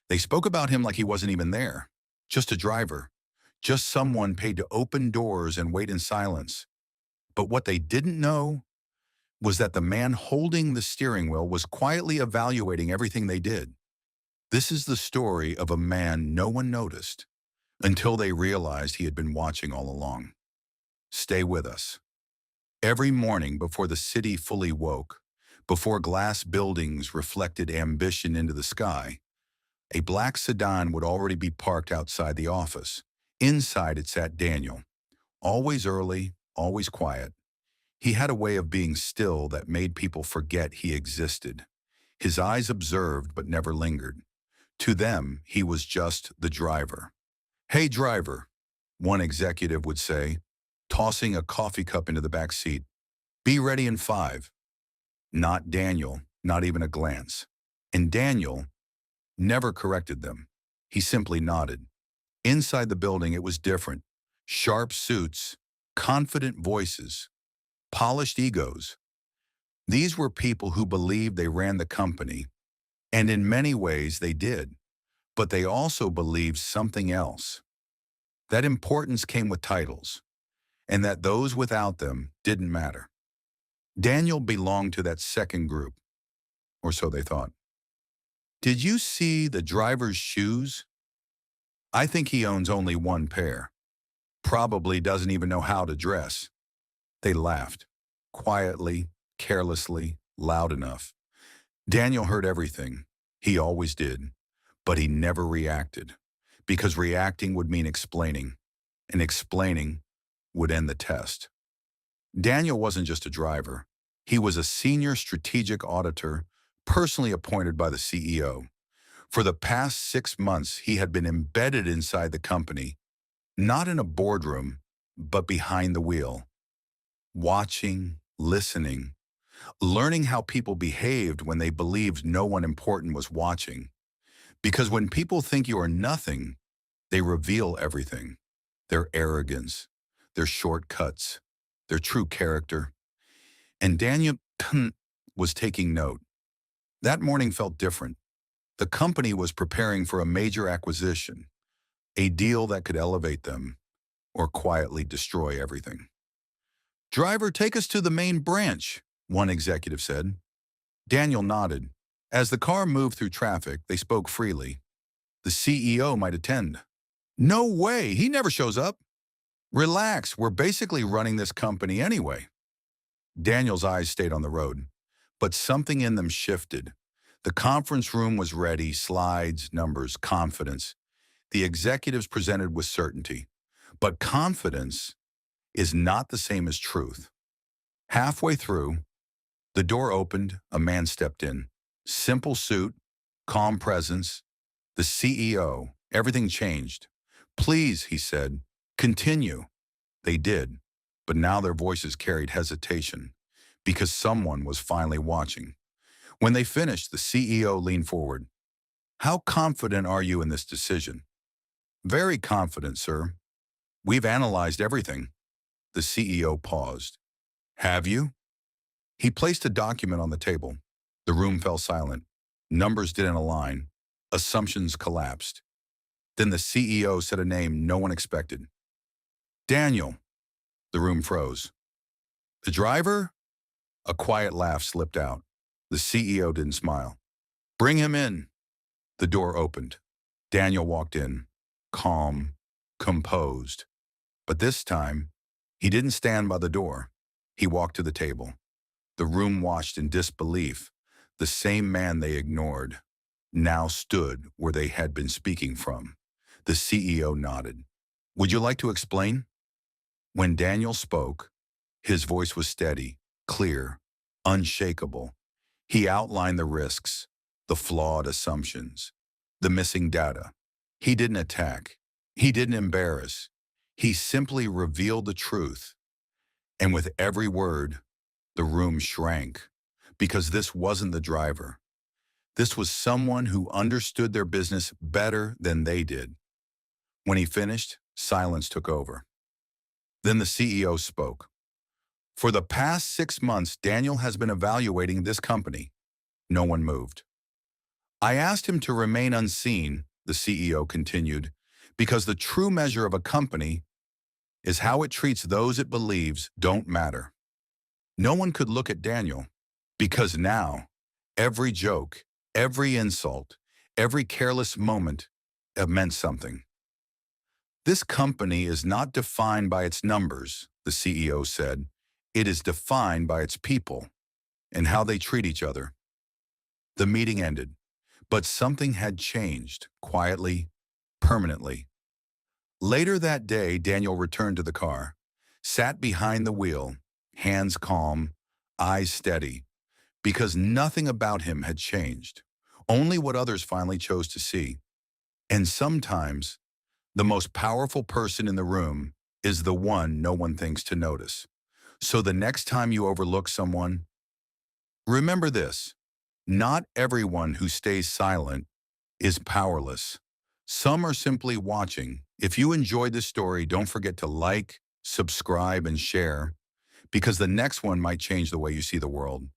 They spoke about him like he wasn't even there, just a driver, just someone paid to open doors and wait in silence. But what they didn't know was that the man holding the steering wheel was quietly evaluating everything they did. This is the story of a man no one noticed until they realized he had been watching all along. Stay with us. Every morning before the city fully woke, before glass buildings reflected ambition into the sky, a black sedan would already be parked outside the office. Inside it sat Daniel, always early, always quiet. He had a way of being still that made people forget he existed. His eyes observed but never lingered. To them, he was just the driver. "Hey, driver," one executive would say, tossing a coffee cup into the back seat. "Be ready in 5. Not Daniel, not even a glance. And Daniel never corrected them. He simply nodded. Inside the building, it was different. Sharp suits, confident voices, polished egos. These were people who believed they ran the company, and in many ways they did. But they also believed something else. That importance came with titles, and that those without them didn't matter. Daniel belonged to that second group, or so they thought. "Did you see the driver's shoes? I think he owns only one pair. Probably doesn't even know how to dress." They laughed, quietly, carelessly, loud enough. Daniel heard everything. He always did. But he never reacted, because reacting would mean explaining, and explaining would end the test. Daniel wasn't just a driver. He was a senior strategic auditor, personally appointed by the CEO. For the past 6 months, he had been embedded inside the company, not in a boardroom, but behind the wheel, watching, listening, learning how people behaved when they believed no one important was watching. Because when people think you are nothing, they reveal everything: their arrogance, their shortcuts, their true character. And Daniel was taking note. That morning felt different. The company was preparing for a major acquisition, a deal that could elevate them or quietly destroy everything. "Driver, take us to the main branch," one executive said. Daniel nodded. As the car moved through traffic, they spoke freely. "The CEO might attend." "No way, he never shows up." "Relax, we're basically running this company anyway." Daniel's eyes stayed on the road, but something in them shifted. The conference room was ready, slides, numbers, confidence. The executives presented with certainty. But confidence is not the same as truth. Halfway through, the door opened, a man stepped in. Simple suit, calm presence. The CEO, everything changed. "Please," he said, "continue." They did, but now their voices carried hesitation, because someone was finally watching. When they finished, the CEO leaned forward. "How confident are you in this decision?" "Very confident, sir. We've analyzed everything." The CEO paused. "Have you?" He placed a document on the table. The room fell silent. Numbers didn't align. Assumptions collapsed. Then the CEO said a name no one expected. "Daniel." The room froze. "The driver?" A quiet laugh slipped out. The CEO didn't smile. "Bring him in." The door opened. Daniel walked in, calm, composed. But this time, he didn't stand by the door. He walked to the table. The room watched in disbelief. The same man they ignored now stood where they had been speaking from. The CEO nodded. "Would you like to explain?" When Daniel spoke, his voice was steady, clear, unshakable. He outlined the risks, the flawed assumptions, the missing data. He didn't attack. He didn't embarrass. He simply revealed the truth. And with every word, the room shrank, because this wasn't the driver. This was someone who understood their business better than they did. When he finished, silence took over. Then the CEO spoke. "For the past 6 months, Daniel has been evaluating this company." No one moved. I asked him to remain unseen, the CEO continued, because the true measure of a company is how it treats those it believes don't matter. No one could look at Daniel, because now, every joke, every insult, every careless moment meant something. This company is not defined by its numbers, the CEO said. It is defined by its people and how they treat each other. The meeting ended, but something had changed, quietly, permanently. Later that day, Daniel returned to the car, sat behind the wheel, hands calm, eyes steady, because nothing about him had changed, only what others finally chose to see. And sometimes, the most powerful person in the room is the one no one thinks to notice. So the next time you overlook someone, remember this: not everyone who stays silent is powerless. Some are simply watching. If you enjoyed this story, don't forget to like, subscribe, and share, because the next one might change the way you see the world.